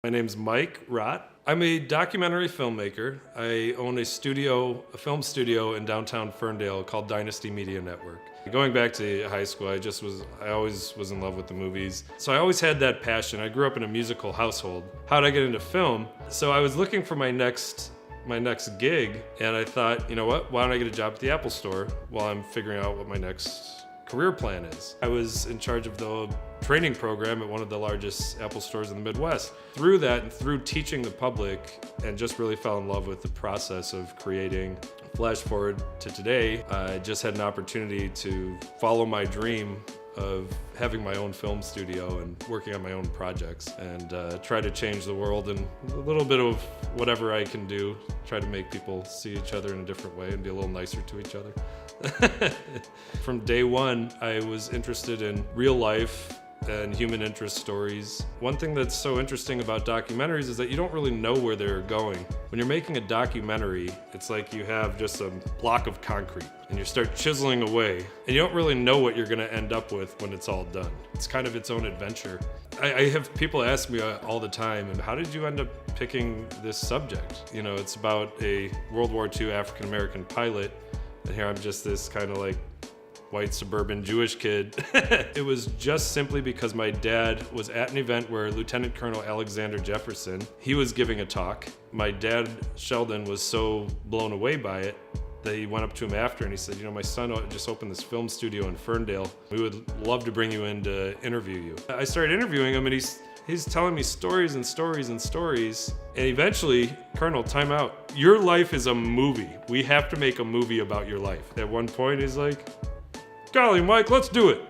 My name's Mike Rott. I'm a documentary filmmaker. I own a film studio in downtown Ferndale called Dynasty Media Network. Going back to high school, I always was in love with the movies. So I always had that passion. I grew up in a musical household. How'd I get into film? So I was looking for my next gig, and I thought, you know what, why don't I get a job at the Apple Store while I'm figuring out what my next career plan is. I was in charge of the training program at one of the largest Apple stores in the Midwest. Through that and through teaching the public, and just really fell in love with the process of creating. Flash forward to today, I just had an opportunity to follow my dream of having my own film studio and working on my own projects, and try to change the world and a little bit of whatever I can do, try to make people see each other in a different way and be a little nicer to each other. From day one, I was interested in real life and human interest stories. One thing that's so interesting about documentaries is that you don't really know where they're going. When you're making a documentary, it's like you have just a block of concrete and you start chiseling away, and you don't really know what you're gonna end up with when it's all done. It's kind of its own adventure. I have people ask me all the time, and how did you end up picking this subject? You know, it's about a World War II African-American pilot, and here I'm just this kind of like white suburban Jewish kid. It was just simply because my dad was at an event where Lieutenant Colonel Alexander Jefferson, he was giving a talk. My dad, Sheldon, was so blown away by it that he went up to him after and he said, you know, my son just opened this film studio in Ferndale. We would love to bring you in to interview you. I started interviewing him, and he's telling me stories and stories and stories. And eventually, Colonel, time out. Your life is a movie. We have to make a movie about your life. At one point, he's like, golly, Mike, let's do it.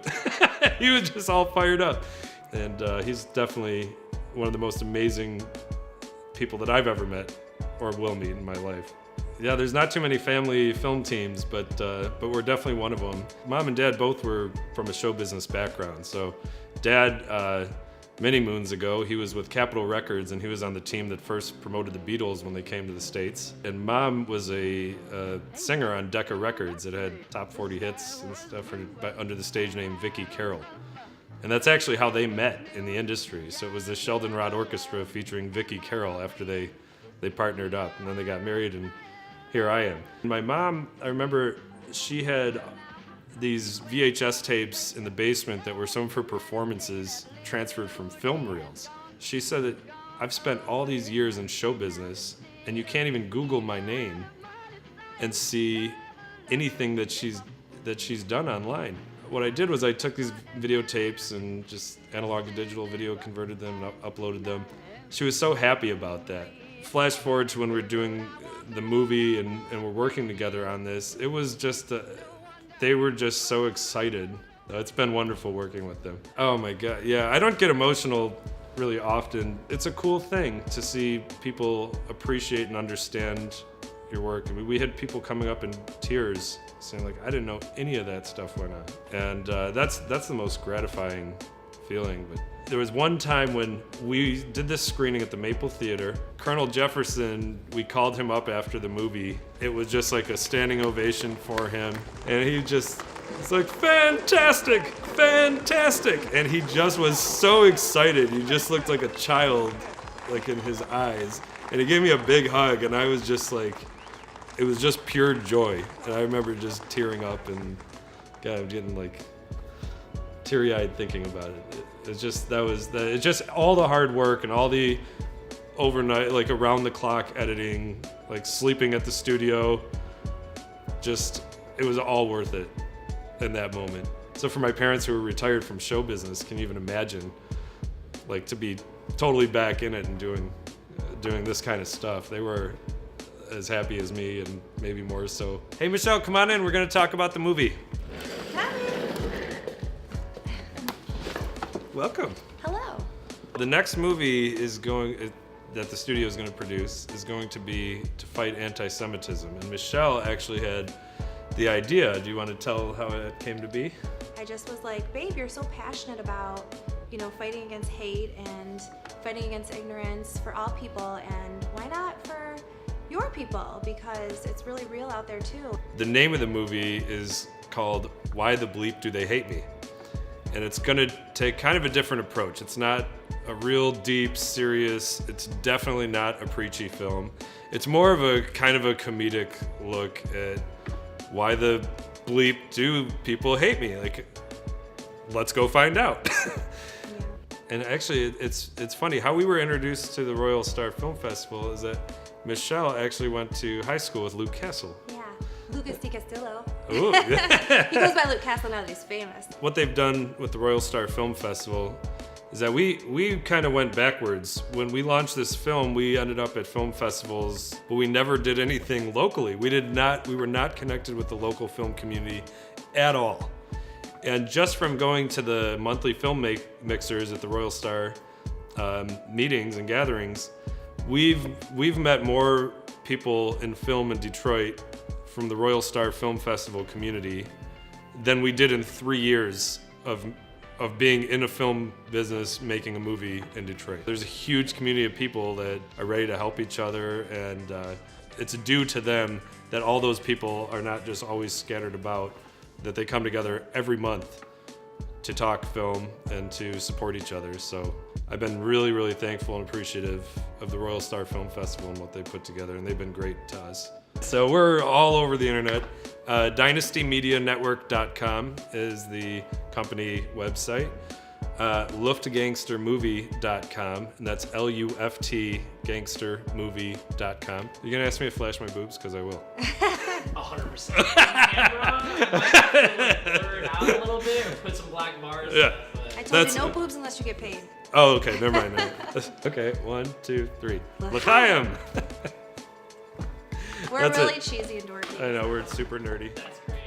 He was just all fired up. And he's definitely one of the most amazing people that I've ever met or will meet in my life. Yeah, there's not too many family film teams, but we're definitely one of them. Mom and Dad both were from a show business background. So Dad, many moons ago, he was with Capitol Records, and he was on the team that first promoted the Beatles when they came to the States. And Mom was a singer on Decca Records that had top 40 hits and stuff under the stage name Vicki Carroll. And that's actually how they met in the industry. So it was the Sheldon Rott Orchestra featuring Vicki Carroll after they partnered up, and then they got married, and here I am. My mom, I remember she had these VHS tapes in the basement that were some of her performances transferred from film reels. She said that I've spent all these years in show business, and you can't even Google my name and see anything that she's done online. What I did was I took these videotapes and just analog to digital video, converted them, and uploaded them. She was so happy about that. Flash forward to when we're doing the movie and we're working together on this, it was just they were just so excited. It's been wonderful working with them. Oh my God, yeah, I don't get emotional really often. It's a cool thing to see people appreciate and understand your work. I mean, we had people coming up in tears saying like, I didn't know any of that stuff went on. And that's the most gratifying feeling. But there was one time when we did this screening at the Maple Theater. Colonel Jefferson, we called him up after the movie. It was just like a standing ovation for him. And it's like, fantastic, fantastic. And he just was so excited. He just looked like a child, like in his eyes. And he gave me a big hug, and I was just like, it was just pure joy. And I remember just tearing up and God, getting like teary-eyed thinking about it. It's just it's just all the hard work and all the overnight, like around the clock editing, like sleeping at the studio. Just, it was all worth it in that moment. So for my parents who were retired from show business, can you even imagine, like, to be totally back in it and doing this kind of stuff? They were as happy as me, and maybe more so. Hey Michelle, come on in. We're gonna talk about the movie. Welcome. Hello. The next movie that the studio is going to produce is going to be to fight anti-Semitism. And Michelle actually had the idea. Do you want to tell how it came to be? I just was like, babe, you're so passionate about, fighting against hate and fighting against ignorance for all people, and why not for your people? Because it's really real out there too. The name of the movie is called Why the Bleep Do They Hate Me? and it's gonna take kind of a different approach. It's not a real deep, serious, it's definitely not a preachy film. It's more of a kind of a comedic look at why the bleep do people hate me? Like, let's go find out. And actually, it's funny how we were introduced to the Royal Starr Film Festival is that Michelle actually went to high school with Luke Castle. Yeah, Lucas Di Castillo. Ooh. He goes by Luke Castle now that he's famous. What they've done with the Royal Starr Film Festival is that we kind of went backwards. When we launched this film, we ended up at film festivals, but we never did anything locally. We were not connected with the local film community at all. And just from going to the monthly film mixers at the Royal Starr meetings and gatherings, we've met more people in film in Detroit from the Royal Starr Film Festival community than we did in 3 years of being in a film business making a movie in Detroit. There's a huge community of people that are ready to help each other, and it's due to them that all those people are not just always scattered about, that they come together every month to talk film and to support each other. So I've been really, really thankful and appreciative of the Royal Starr Film Festival and what they put together, and they've been great to us. So we're all over the internet. DynastyMediaNetwork.com is the company website. LuftGangsterMovie.com, and that's Luft Gangstermovie.com. You gonna ask me to flash my boobs? Because I will. 100%. Camera, blur it out a little bit, or put some black bars. Yeah. I told you no boobs unless you get paid. Oh, okay, never mind. Okay, 1, 2, 3. L'chaim! We're really cheesy and dorky. I know, we're super nerdy. That's great.